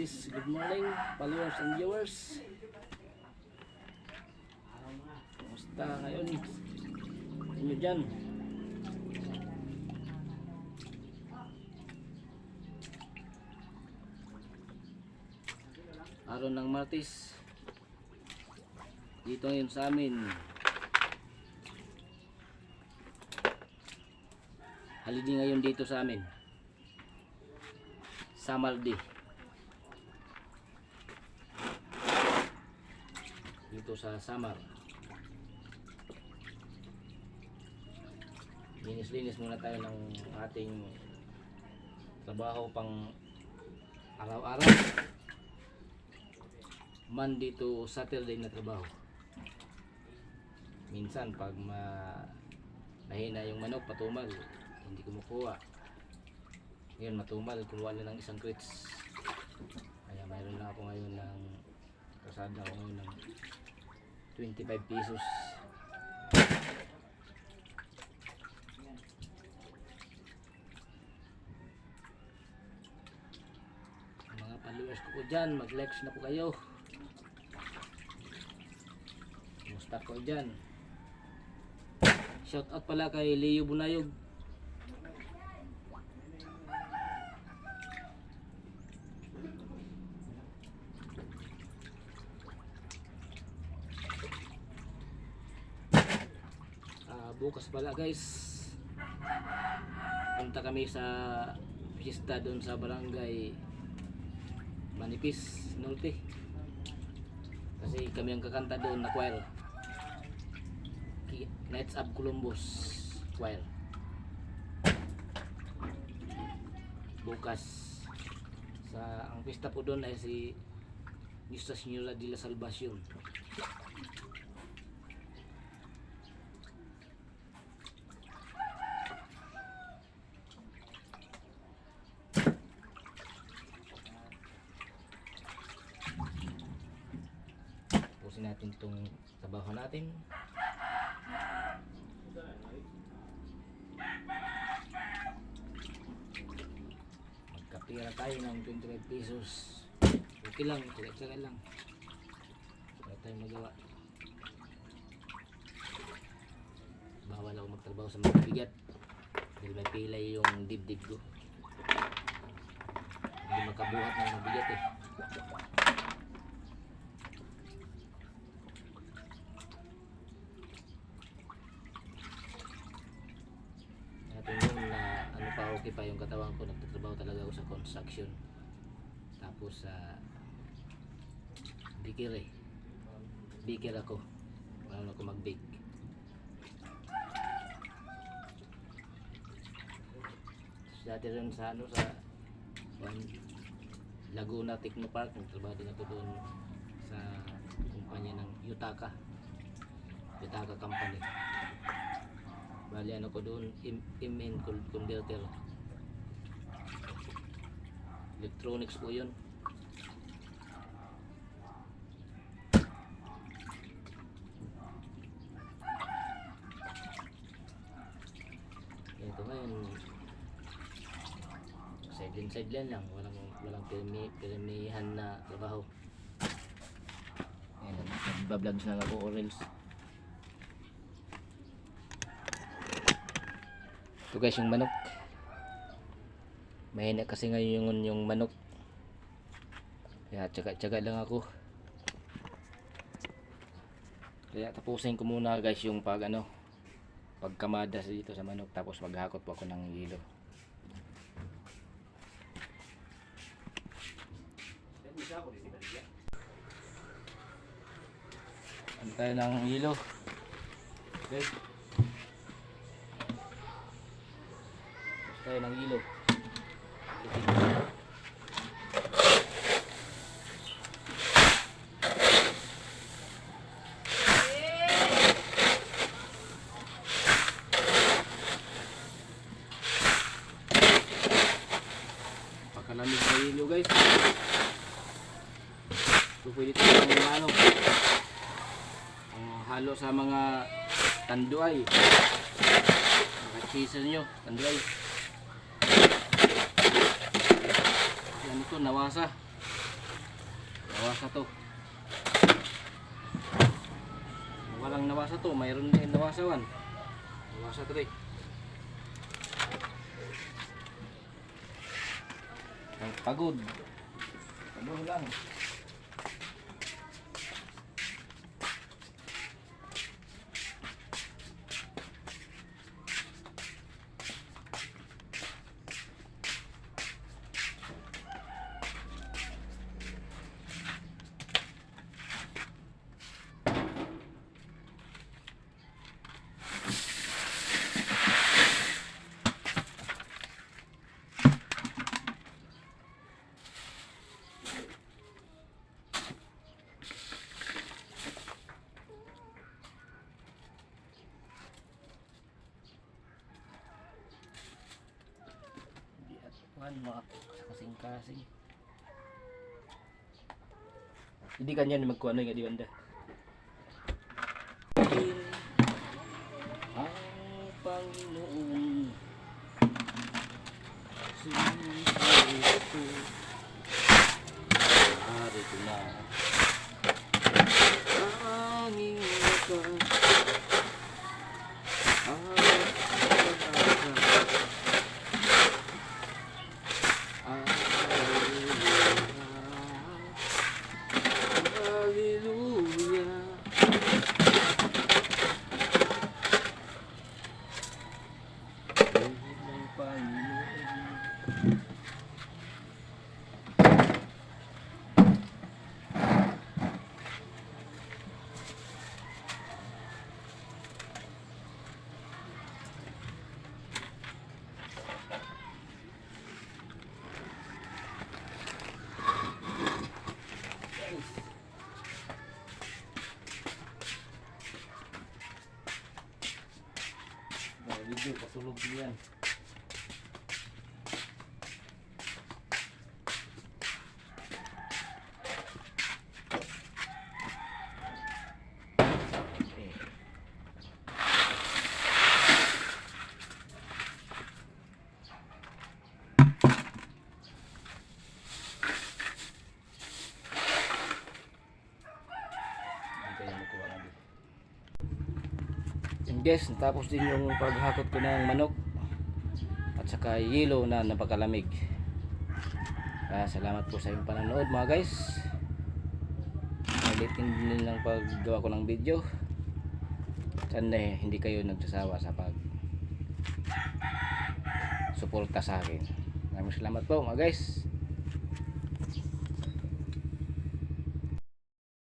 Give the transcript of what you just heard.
ladies, good morning, followers and viewers. Kumusta ngayon inyo dyan? Araw ng Martes dito ngayon sa amin. Holiday ngayon dito sa amin. Summer day. Dito sa Samar. Linis-linis muna tayo ng ating trabaho pang araw-araw. Monday to Saturday na trabaho. Minsan pag mahina yung manok, patumal, hindi kumukuha. Ngayon matumal, kumuha lang ng isang crates. Kaya mayroon na ako ngayon ng kasada ako ngayon ng 25 pesos. Mga followers ko dyan, mag-likes na po kayo. Kumusta ko dyan? Shout out pala kay Leo Bunayog. Bukas pala guys, punta kami sa pista doon sa barangay Manipis Norte, kasi kami ang kakanta doon na choir, Knights of Columbus choir. Bukas ang pista po doon ay si Nuestra Señora de la Salvación. Tapusin natin itong trabaho natin. Magkapira tayo ng 25 pesos. Okay lang, tsaga-tsaga lang. Wala tayong magawa. Bawal ako magtrabaho sa mga bigat dahil may pilay yung dibdib ko. Hindi makabuhat ng mabigat eh. Okay pa yung katawan ko, nagtatrabaho talaga ako sa construction. Tapos sa baker ako. Marunong ako mag-bake. Dati rin sa Laguna Technopark, nagtrabaho din ako doon sa kumpanya ng Yutaka Company. Bali ano ko doon, MN converter. Electronics po yun. Ito ngayon sideline lang, walang pirmihan na trabaho. Ayan, nagba-vlogs na ako or else. Ito guys yung manok. Mahina kasi ngayon yung manok. Kaya tsaga-tsaga lang ako. Kaya tapusin ko muna guys yung pagkamada dito sa manok, tapos maghakot po ako ng yelo. Antay ng yelo. Okay. Tayo ng yelo. Pagkalamig sa yelo guys. So pwede tayo ng halo sa mga tanduay. Mga cheeser nyo, tanduay. Yan ito, nawasa. nawasa to. Walang nawasa to, mayroon din nawasawan. Nawasa to rin. Ang pagod. Pagod lang. Mga kasing-kasing. Hindi kanyan magkuano nga di banda. Ang Panginoon Kristo narito na tanging wakas ang pag-asa. Video pasulog yan. And guys, natapos din yung paghakot ko ng manok at saka yelo na napakalamig. Salamat po sa inyong panonood mga guys. Ulitin din lang paggawa ko ng video. Sana hindi kayo nagsasawa sa pag suporta sa akin. Maraming salamat po mga guys.